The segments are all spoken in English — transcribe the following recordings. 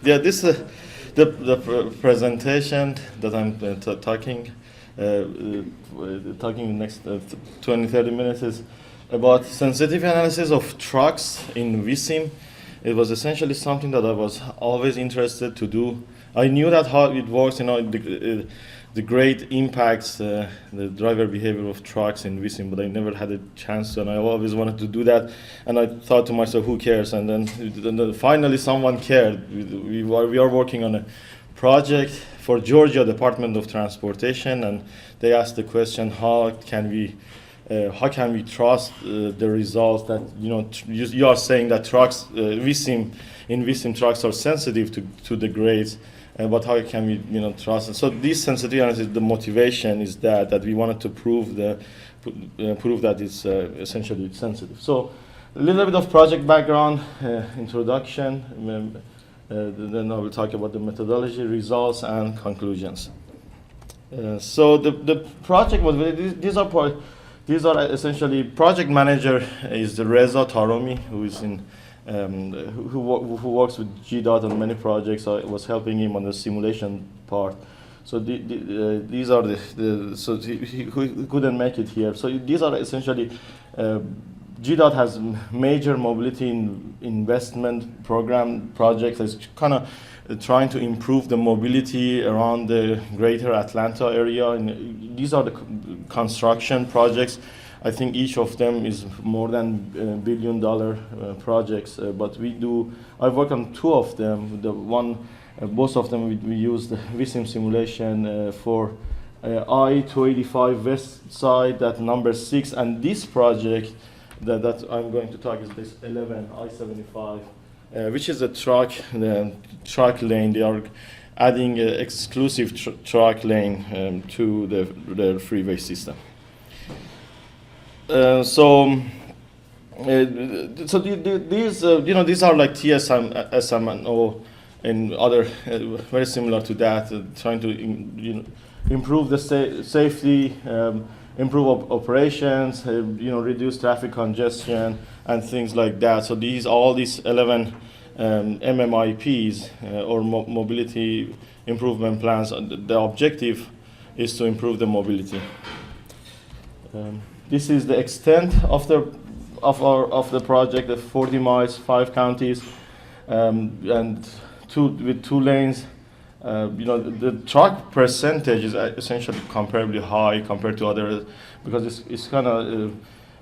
Yeah, this the presentation that I'm talking next 20-30 minutes is about sensitivity analysis of trucks in Vissim. It was essentially something that I was always interested to do. I knew that how it works, the great impacts the driver behavior of trucks in Vissim, but I never had a chance to, and I always wanted to do that. And I thought to myself, who cares? And then finally someone cared. We are working on a project for Georgia Department of Transportation, and they asked the question, how can we trust the results that you are saying that trucks in Vissim trucks are sensitive to the grades, but how can we trust it? So this sensitivity analysis, the motivation is that we wanted to prove that it's essentially sensitive. So a little bit of project background, introduction, then I will talk about the methodology, results, and conclusions. So the project was these are essentially, project manager is the Reza Taromi, who is who works with GDOT on many projects. I was helping him on the simulation part. So these are so he couldn't make it here. So these are essentially, GDOT has major mobility investment program projects that's kind of trying to improve the mobility around the greater Atlanta area. And these are the construction projects. I think each of them is more than $1 billion projects, but I work on two of them. Both of them we use the Vissim simulation for I-285 west side, that number 6, and this project that I'm going to talk is this 11 I-75. Which is the truck lane. They are adding an exclusive truck lane to the freeway system. These are like TSM, SM&O, and other very similar to that, trying to improve the safety, improve operations, reduce traffic congestion, and things like that. So all these 11 MMIPs or mobility improvement plans, the objective is to improve the mobility. This is the extent of the project, the 40 miles, 5 counties, and with 2 lanes. The truck percentage is essentially comparably high compared to others, because it's kind of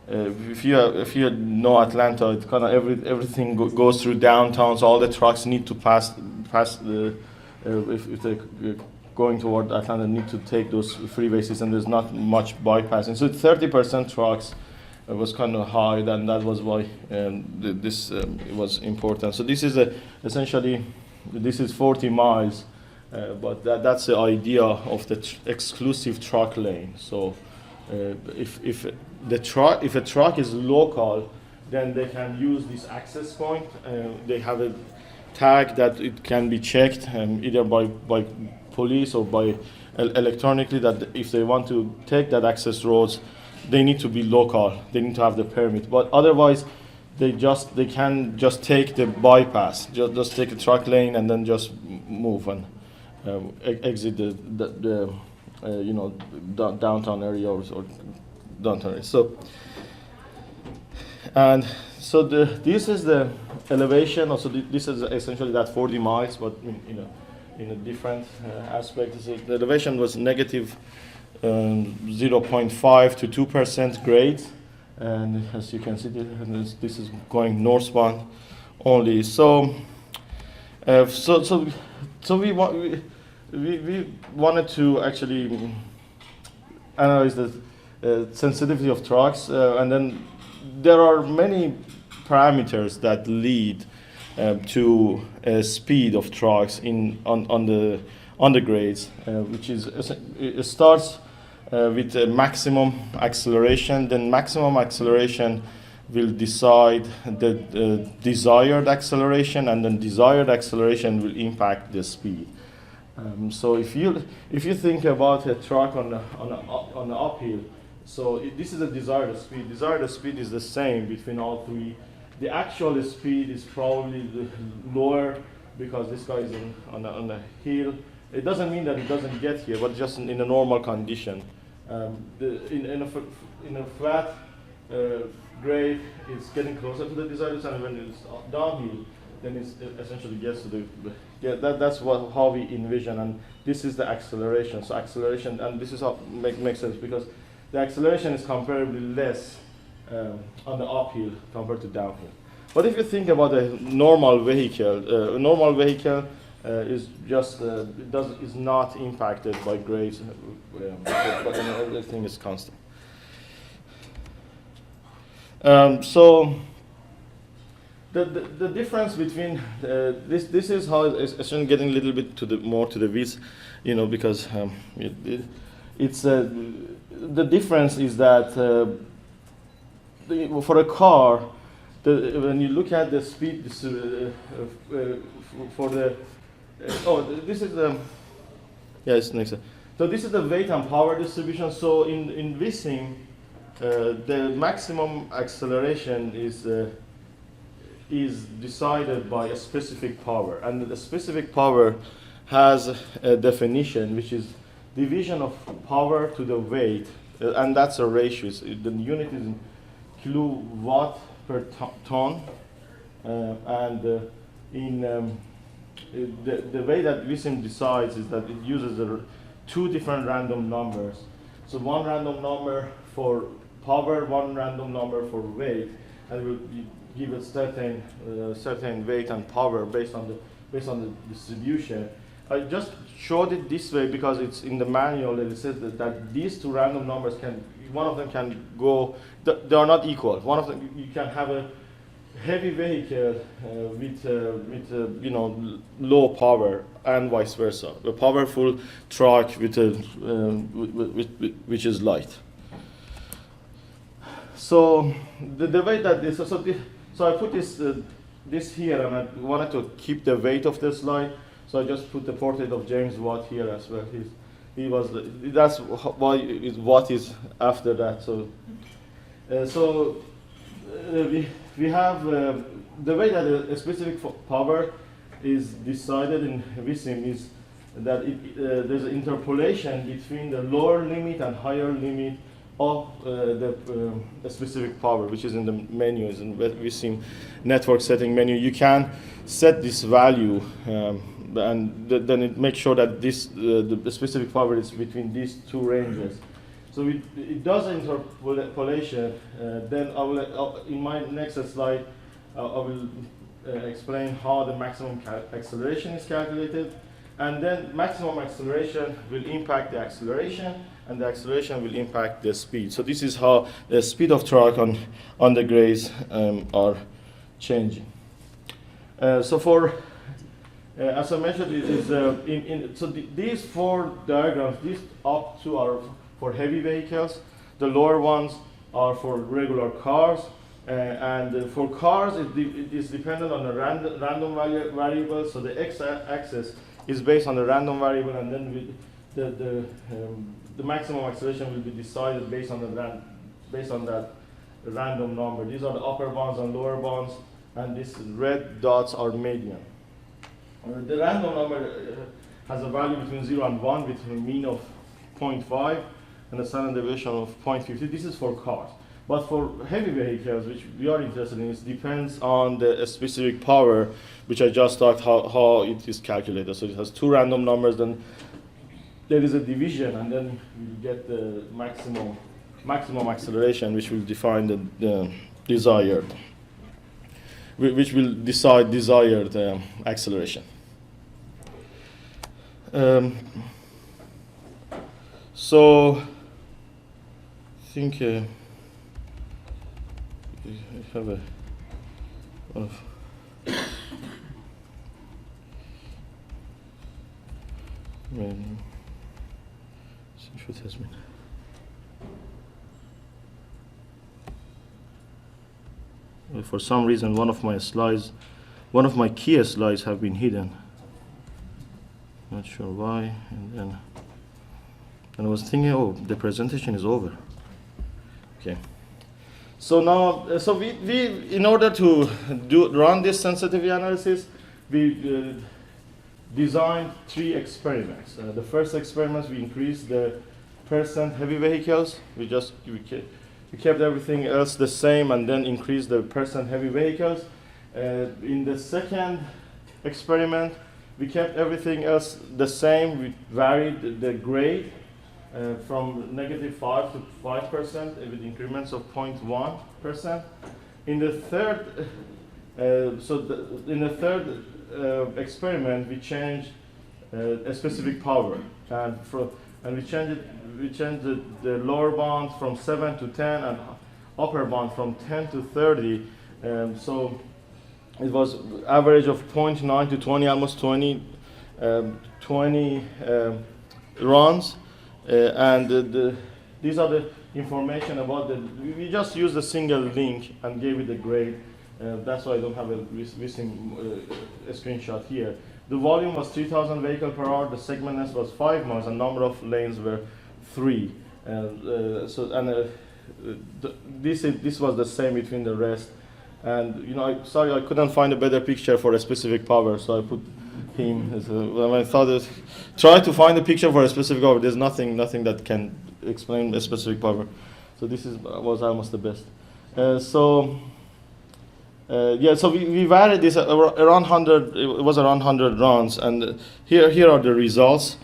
if you know Atlanta, it's kind of everything goes through downtown, so all the trucks need to pass if they're going toward Atlanta, need to take those freeway systems. There's not much bypassing, so 30% trucks was kind of high, and that was why this was important. So this is essentially this is 40 miles. But that's the idea of the exclusive truck lane. So if a truck is local, then they can use this access point. They have a tag that it can be checked either by police or by electronically, that if they want to take that access roads, they need to be local. They need to have the permit. But otherwise, they can just take the bypass, just take a truck lane and then just move and exit the downtown area or downtown area. This is the elevation. Also, this is essentially that 40 miles, but in a different aspect. So the elevation was negative 0.5 to 2% grade, and as you can see, this is going northbound only. So we wanted to actually analyze the sensitivity of trucks, and then there are many parameters that lead to speed of trucks on the grades, which is it starts with maximum acceleration. Then maximum acceleration will decide the desired acceleration, and then desired acceleration will impact the speed. So if you think about a truck on the uphill, so this is the desired speed. Desired speed is the same between all three. The actual speed is probably lower because this guy is on a hill. It doesn't mean that it doesn't get here, but just in a normal condition. In a flat grade, it's getting closer to the desired and when it's downhill, then it essentially gets to that's how we envision, and this is the acceleration. So acceleration, and this is how makes sense because the acceleration is comparably less on the uphill compared to downhill. But if you think about a normal vehicle is just is not impacted by grades, but everything is constant. So the difference between this is how it's getting a little bit more to the Vis, because it's the difference is that for a car, when you look at the speed for the this is the it's next. So this is the weight and power distribution. So in Vissim, the maximum acceleration is decided by a specific power, and the specific power has a definition which is division of power to the weight, and that's a ratio. The unit is in kilowatt per ton, and the way that Vissim decides is that it uses two different random numbers. So one random number for power, one random number for weight, and will give a certain weight and power based on the distribution. I just showed it this way because it's in the manual that it says that these two random numbers one of them can go. They are not equal. One of them you can have a heavy vehicle with low power, and vice versa. A powerful truck which is light. So the way that this so I put this here, and I wanted to keep the weight of the slide. So I just put the portrait of James Watt here as well. That's why Watt is after that. So we have the way that a specific power is decided in Vissim is that there's an interpolation between the lower limit and higher limit of the specific power, which is in the menu, is in Vissim network setting menu. You can set this value, and then it makes sure that the specific power is between these two ranges. So it does interpolation. Then I will, in my next slide, I will explain how the maximum acceleration is calculated, and then maximum acceleration will impact the acceleration, and the acceleration will impact the speed. So this is how the speed of truck on the grades are changing. So for as I mentioned, it is these four diagrams, these up to are for heavy vehicles. The lower ones are for regular cars, and for cars it is dependent on a random variable. So the x-axis is based on the random variable, and then the maximum acceleration will be decided based on that random number. These are the upper bounds and lower bounds, and these red dots are median. The random number has a value between 0 and 1 with a mean of 0.5 and a standard deviation of 0.50. This is for cars. But for heavy vehicles, which we are interested in, it depends on the specific power, which I just talked how it is calculated. So it has two random numbers, then there is a division, and then you get the maximum acceleration, which will define the desired, which will decide desired acceleration. So I think I have one of what has been. For some reason, one of my key slides have been hidden. Not sure why. And I was thinking, oh, the presentation is over. Okay. So now, we in order to run this sensitivity analysis, we designed 3 experiments. The first experiment, we increased the percent heavy vehicles. We kept everything else the same and then increased the percent heavy vehicles. In the second experiment, we kept everything else the same. We varied the grade from -5 to 5% with increments of 0.1%. In the third, experiment, we changed a specific power, and we changed the lower bound from 7 to 10 and upper bound from 10 to 30. So it was average of 0.9 to 20, almost 20 runs. These are the information about we just used a single link and gave it a grade. That's why I don't have a Vissim screenshot here. The volume was 3,000 vehicle per hour. The segment length was 5 miles, and number of lanes were 3. This was the same between the rest. And sorry, I couldn't find a better picture for a specific power, so I put him. I thought try to find a picture for a specific power. There's nothing that can explain a specific power. So this was almost the best. So we varied this around 100. It was around 100 runs, and here are the results.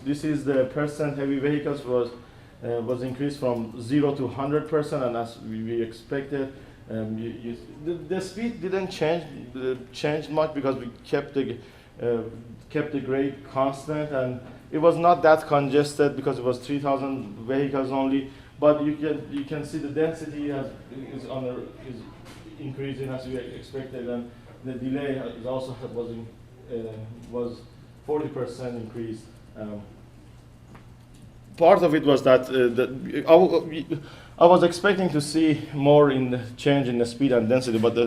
This is the percent heavy vehicles was increased from 0 to 100%, and as we expected, the speed didn't change much because we kept the grade constant, and it was not that congested because it was 3,000 vehicles only. But you can see the density is increasing as we expected, and the delay also was 40% increase. Part of it was that I was expecting to see more in the change in the speed and density, but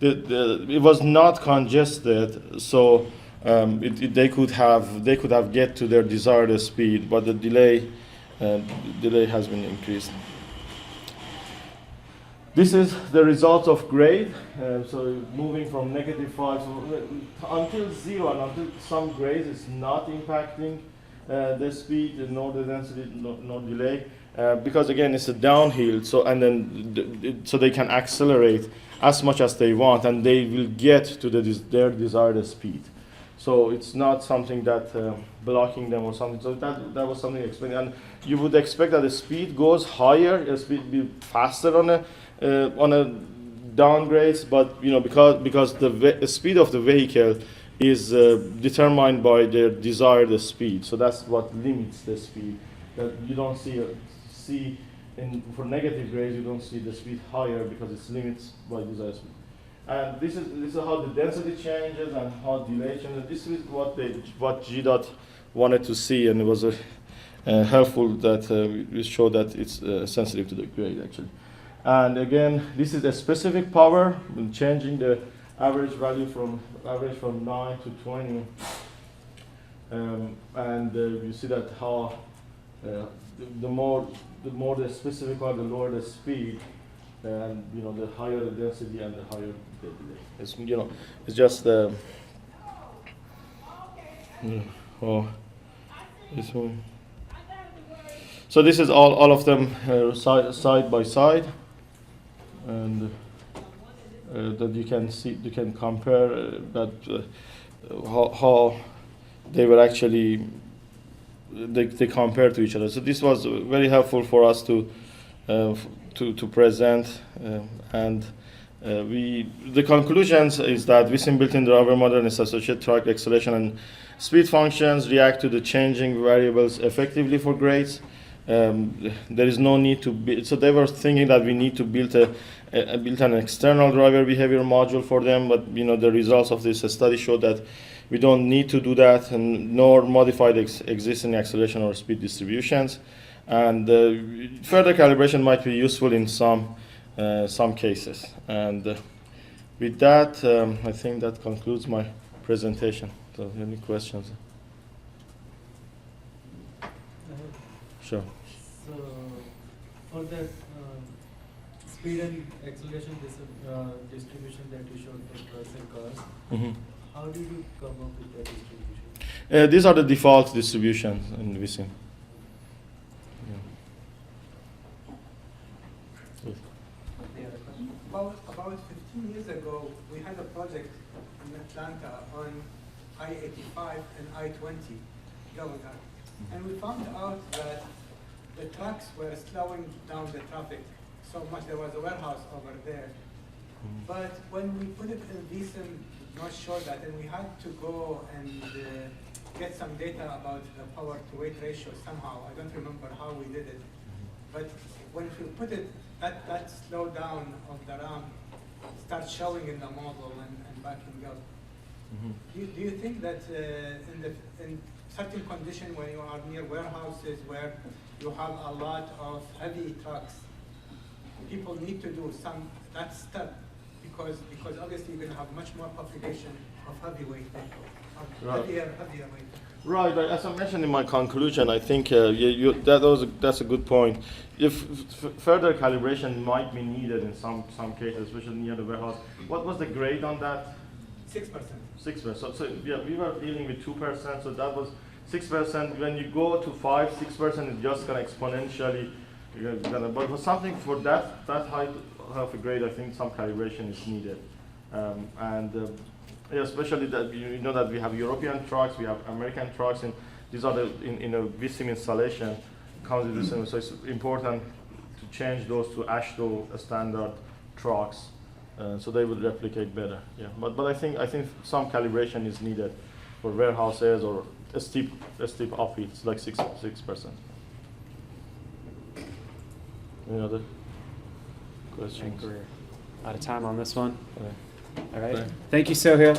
it was not congested, so they could have get to their desired speed, but the delay has been increased. This is the result of grade. So moving from -5 until 0 and until some grades is not impacting the speed, nor the density, nor delay, because again it's a downhill. So so they can accelerate as much as they want, and they will get to their desired speed. So it's not something that blocking them or something. So that was something explained. And you would expect that the speed goes higher, the speed be faster on a downgrades, but because the speed of the vehicle is determined by their desired speed. So that's what limits the speed. That you don't see for negative grades, you don't see the speed higher because it's limits by desired speed. And this is how the density changes and how delay changes. This is what GDOT wanted to see, and it was helpful that we showed that it's sensitive to the grade actually. And again, this is a specific power, changing the average value from 9 to 20. You see that how the more the specific or the lower the speed, and the higher the density and the higher the delay. It's just this one. So this is all of them side by side, and that you can compare that how they were actually they compare to each other. So this was very helpful for us to present, and the conclusions is that Vissim built-in driver model and its associated track acceleration and speed functions react to the changing variables effectively for grades. There is no need to build. So they were thinking that we need to build an external driver behavior module for them, but the results of this study showed that we don't need to do that, and nor modify the existing acceleration or speed distributions. And further calibration might be useful in some cases. And with that, I think that concludes my presentation. So, any questions? Sure. So, for that speed and acceleration distribution that you showed for trucks and cars, how did you come up with the distribution? These are the default distributions in Vissim. About 15 years ago, we had a project in Atlanta on I-85 and I-20 going on. And we found out that the trucks were slowing down the traffic so much. There was a warehouse over there. But when we put it in Vissim, not sure that, and we had to go and get some data about the power to weight ratio somehow. I don't remember how we did it. But when we put it, that slowdown of the RAM starts showing in the model and backing up. Do you think that in certain condition when you are near warehouses where you have a lot of heavy trucks, people need to do that step because obviously you're going to have much more population of heavyweight vehicles, heavier weight. Right. As I mentioned in my conclusion, I think that's a good point. If further calibration might be needed in some cases, especially near the warehouse. What was the grade on that? 6%. 6%. So yeah, we were dealing with 2%. So that was 6%. When you go to 5-6%, it's just gonna exponentially. But for something for that height of a grade, I think some calibration is needed. Yeah, especially that you know that we have European trucks, we have American trucks, and these are in a Vissim installation comes with the same. So it's important to change those to AASHTO standard trucks, so they will replicate better. Yeah, but I think some calibration is needed for warehouses or a steep up. It's like 6%. Any other I questions? think we're out of time on this one. Okay. All right. Okay. Thank you, Soheil.